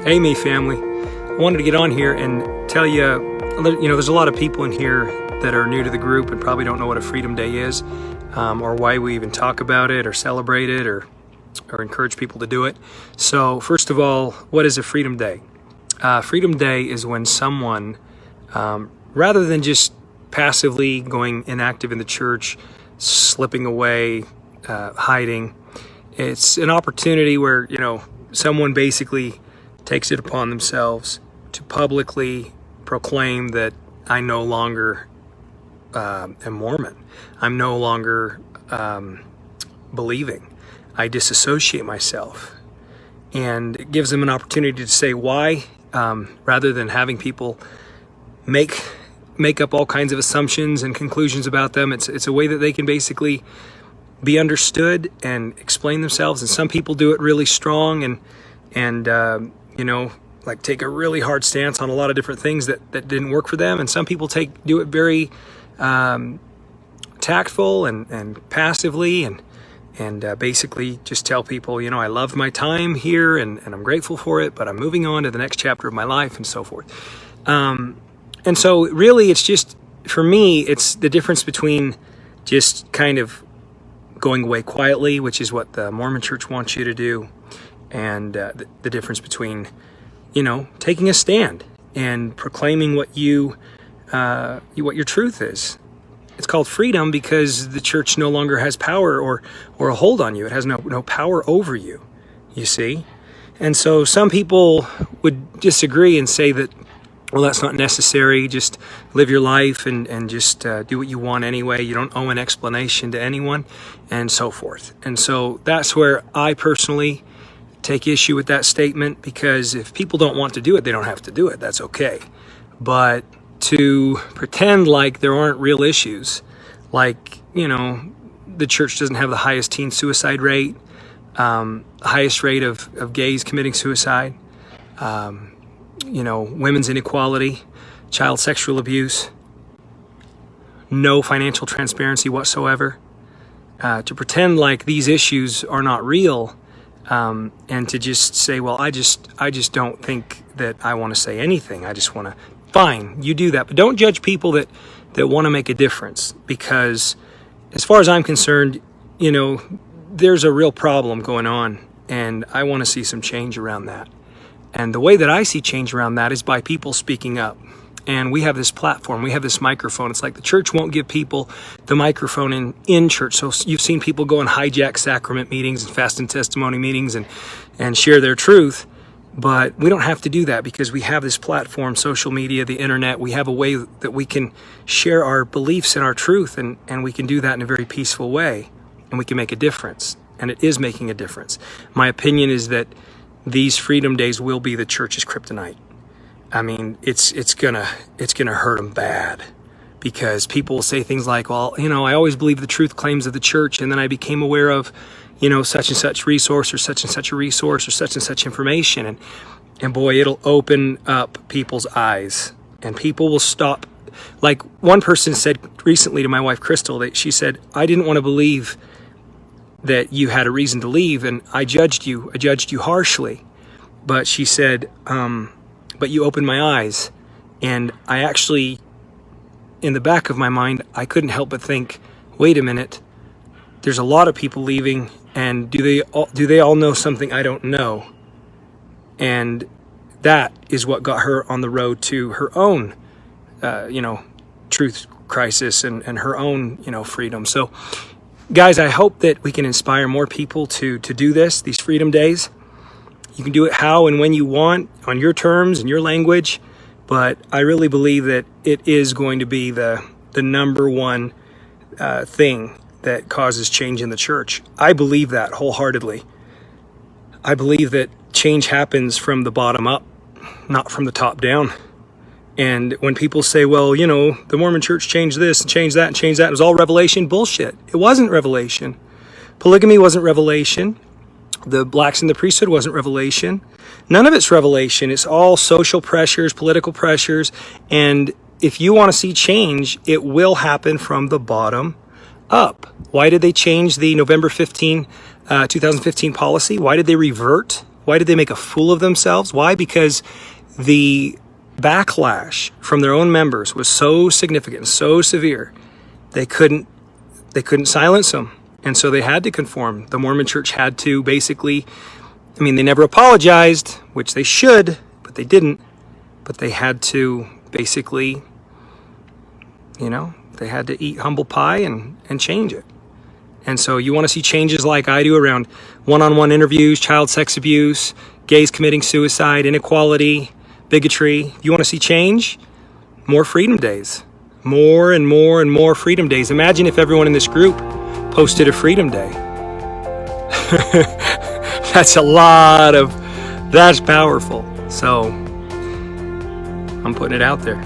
Hey, me family. I wanted to get on here and tell you, there's a lot of people in here that are new to the group and probably don't know what a Freedom Day is, or why we even talk about it or celebrate it or encourage people to do it. So first of all, what is a Freedom Day? Freedom Day is when someone, rather than just passively going inactive in the church, slipping away, hiding, it's an opportunity where, someone basically takes it upon themselves to publicly proclaim that I no longer am Mormon. I'm no longer believing. I disassociate myself. And it gives them an opportunity to say why, rather than having people make up all kinds of assumptions and conclusions about them. It's a way that they can basically be understood and explain themselves. And some people do it really strong and take a really hard stance on a lot of different things that didn't work for them. And some people do it very tactful and passively and basically just tell people, I loved my time here and I'm grateful for it, but I'm moving on to the next chapter of my life and so forth. And so really it's just, for me, it's the difference between just kind of going away quietly, which is what the Mormon church wants you to do, and the difference between, taking a stand and proclaiming what your truth is. It's called freedom because the church no longer has power or a hold on you. It has no power over you, you see? And so some people would disagree and say that, well, that's not necessary. Just live your life and just do what you want anyway. You don't owe an explanation to anyone and so forth. And so that's where I personally take issue with that statement, because if people don't want to do it, they don't have to do it. That's okay. But to pretend like there aren't real issues, like, the church doesn't have the highest teen suicide rate, highest rate of gays committing suicide, women's inequality, child sexual abuse, no financial transparency whatsoever, to pretend like these issues are not real, and to just say, well, I just don't think that I want to say anything. I just want to. Fine, you do that, but don't judge people that want to make a difference, because as far as I'm concerned, there's a real problem going on, and I want to see some change around that. And the way that I see change around that is by people speaking up. And we have this platform, we have this microphone. It's like the church won't give people the microphone in church. So you've seen people go and hijack sacrament meetings and fast and testimony meetings and share their truth. But we don't have to do that because we have this platform, social media, the internet. We have a way that we can share our beliefs and our truth, and we can do that in a very peaceful way, and we can make a difference. And it is making a difference. My opinion is that these Freedom Days will be the church's kryptonite. I mean, it's gonna hurt them bad, because people will say things like, well, I always believed the truth claims of the church, and then I became aware of, such and such resource or such and such a resource or such and such information. And boy, it'll open up people's eyes, and people will stop. Like one person said recently to my wife, Crystal, that she said, I didn't want to believe that you had a reason to leave, and I judged you harshly. But she said, but you opened my eyes. And I actually, in the back of my mind, I couldn't help but think, wait a minute, there's a lot of people leaving, and do they all know something I don't know? And that is what got her on the road to her own, truth crisis and her own, freedom. So, guys, I hope that we can inspire more people to do these Freedom Days. You can do it how and when you want, on your terms and your language, but I really believe that it is going to be the number one thing that causes change in the church. I believe that wholeheartedly. I believe that change happens from the bottom up, not from the top down. And when people say, well, the Mormon church changed this and changed that and changed that, it was all revelation, bullshit. It wasn't revelation. Polygamy wasn't revelation. The blacks in the priesthood wasn't revelation. None of it's revelation. It's all social pressures, political pressures. And if you want to see change, it will happen from the bottom up. Why did they change the November 2015 policy? Why did they revert Why did they make a fool of themselves? Why? Because the backlash from their own members was so significant, so severe, they couldn't silence them. And so they had to conform. The Mormon Church had to basically, I mean, they never apologized, which they should, but they didn't. But they had to basically, you know, they had to eat humble pie and change it. And so you want to see changes like I do around one-on-one interviews, child sex abuse, gays committing suicide, inequality, bigotry. You want to see change? More freedom days. More and more and more freedom days. Imagine if everyone in this group posted a freedom day. That's powerful. So I'm putting it out there.